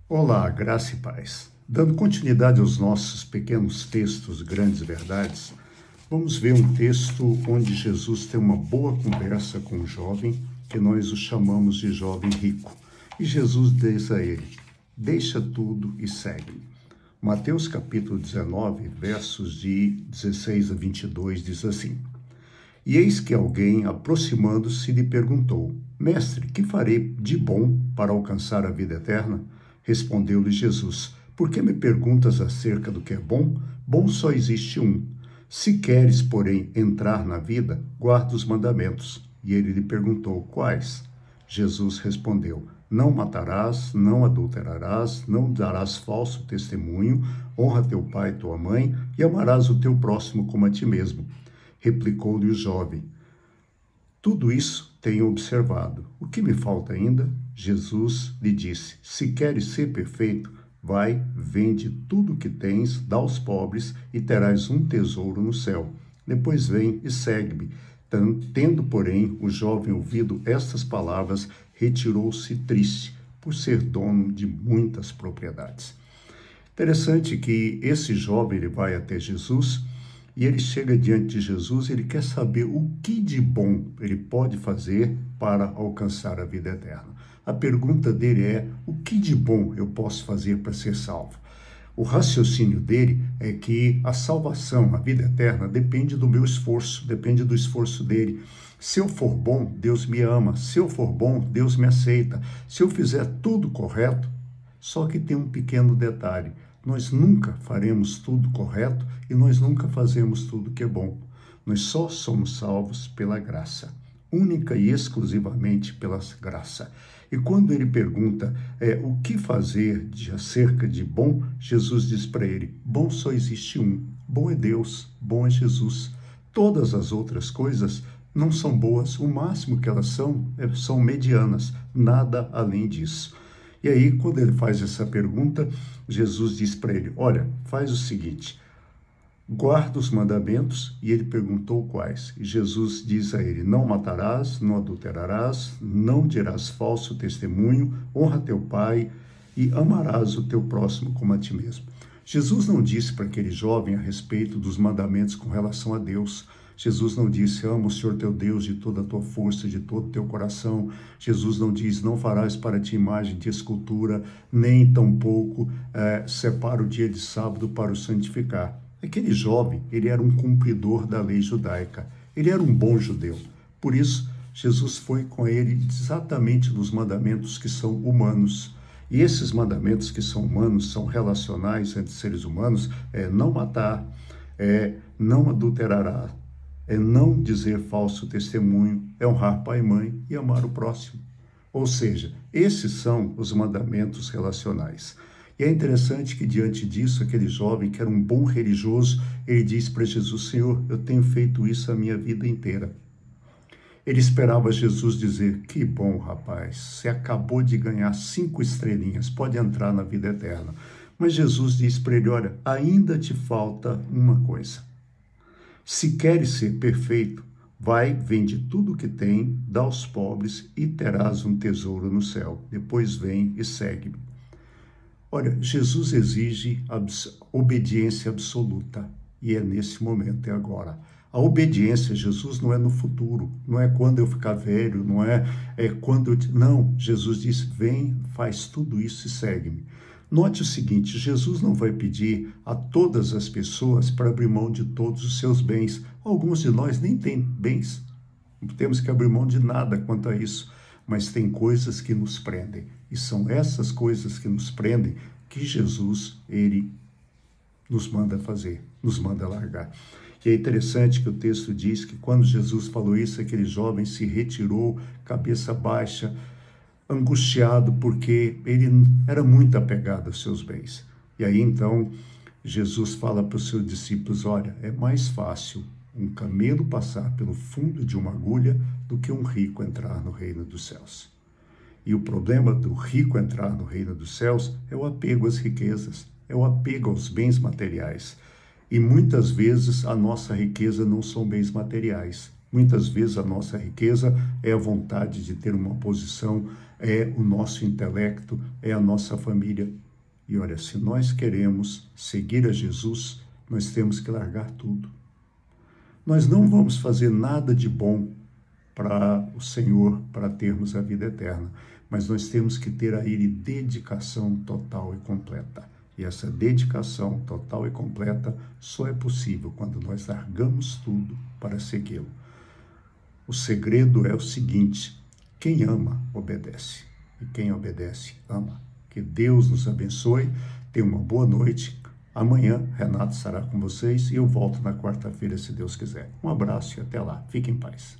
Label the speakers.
Speaker 1: Olá, graça e paz. Dando continuidade aos nossos pequenos textos, grandes verdades, vamos ver um texto onde Jesus tem uma boa conversa com um jovem, que nós o chamamos de jovem rico. E Jesus diz a ele: deixa tudo e segue-me. Mateus capítulo 19, versos de 16 a 22, diz assim: E eis que alguém, aproximando-se, lhe perguntou: Mestre, que farei de bom para alcançar a vida eterna? Respondeu-lhe Jesus: Por que me perguntas acerca do que é bom? Bom só existe um. Se queres, porém, entrar na vida, guarda os mandamentos. E ele lhe perguntou: Quais? Jesus respondeu: Não matarás, não adulterarás, não darás falso testemunho, honra teu pai e tua mãe, e amarás o teu próximo como a ti mesmo. Replicou-lhe o jovem: Tudo isso tenho observado. O que me falta ainda? Jesus lhe disse: Se queres ser perfeito, vai, vende tudo o que tens, dá aos pobres e terás um tesouro no céu. Depois vem e segue-me. Tendo, porém, o jovem ouvido estas palavras, retirou-se triste, por ser dono de muitas propriedades. Interessante que esse jovem ele vai até Jesus e ele chega diante de Jesus e ele quer saber o que de bom ele pode fazer para alcançar a vida eterna. A pergunta dele é: o que de bom eu posso fazer para ser salvo? O raciocínio dele é que a salvação, a vida eterna, depende do meu esforço, depende do esforço dele. Se eu for bom, Deus me ama. Se eu for bom, Deus me aceita. Se eu fizer tudo correto, só que tem um pequeno detalhe: nós nunca faremos tudo correto e nós nunca fazemos tudo que é bom. Nós só somos salvos pela graça, única e exclusivamente pela graça. E quando ele pergunta o que fazer acerca de bom, Jesus diz para ele: bom só existe um. Bom é Deus, bom é Jesus. Todas as outras coisas não são boas, o máximo que elas são medianas, nada além disso. E aí, quando ele faz essa pergunta, Jesus diz para ele: olha, faz o seguinte, guarda os mandamentos. E ele perguntou quais. E Jesus diz a ele: não matarás, não adulterarás, não dirás falso testemunho, honra teu pai e amarás o teu próximo como a ti mesmo. Jesus não disse para aquele jovem a respeito dos mandamentos com relação a Deus. Jesus não disse: ama o Senhor teu Deus de toda a tua força, de todo o teu coração. Jesus não diz: não farás para ti imagem de escultura, nem tampouco separa o dia de sábado para o santificar. Aquele jovem, ele era um cumpridor da lei judaica. Ele era um bom judeu. Por isso, Jesus foi com ele exatamente nos mandamentos que são humanos. E esses mandamentos que são humanos, são relacionais entre seres humanos: não matar, não adulterará, não dizer falso testemunho, honrar pai e mãe e amar o próximo. Ou seja, esses são os mandamentos relacionais. E é interessante que diante disso, aquele jovem que era um bom religioso, ele diz para Jesus: Senhor, eu tenho feito isso a minha vida inteira. Ele esperava Jesus dizer: que bom, rapaz, você acabou de ganhar 5 estrelinhas, pode entrar na vida eterna. Mas Jesus diz para ele: olha, ainda te falta uma coisa. Se queres ser perfeito, vai, vende tudo o que tem, dá aos pobres e terás um tesouro no céu. Depois vem e segue-me. Olha, Jesus exige obediência absoluta. E é nesse momento, é agora. A obediência a Jesus não é no futuro, não é quando eu ficar velho, não é quando eu... Não, Jesus diz: vem, faz tudo isso e segue-me. Note o seguinte: Jesus não vai pedir a todas as pessoas para abrir mão de todos os seus bens. Alguns de nós nem têm bens, não temos que abrir mão de nada quanto a isso, mas tem coisas que nos prendem. E são essas coisas que nos prendem que Jesus, ele nos manda fazer, nos manda largar. E é interessante que o texto diz que quando Jesus falou isso, aquele jovem se retirou, cabeça baixa, angustiado, porque ele era muito apegado aos seus bens. E aí então Jesus fala para os seus discípulos: olha, é mais fácil um camelo passar pelo fundo de uma agulha do que um rico entrar no reino dos céus. E o problema do rico entrar no reino dos céus é o apego às riquezas, é o apego aos bens materiais. E muitas vezes a nossa riqueza não são bens materiais. Muitas vezes a nossa riqueza é a vontade de ter uma posição, é o nosso intelecto, é a nossa família. E olha, se nós queremos seguir a Jesus, nós temos que largar tudo. Nós não vamos fazer nada de bom para o Senhor, para termos a vida eterna, mas nós temos que ter a Ele dedicação total e completa. E essa dedicação total e completa só é possível quando nós largamos tudo para segui-lo. O segredo é o seguinte: quem ama, obedece. E quem obedece, ama. Que Deus nos abençoe. Tenha uma boa noite. Amanhã, Renato estará com vocês e eu volto na quarta-feira, se Deus quiser. Um abraço e até lá. Fique em paz.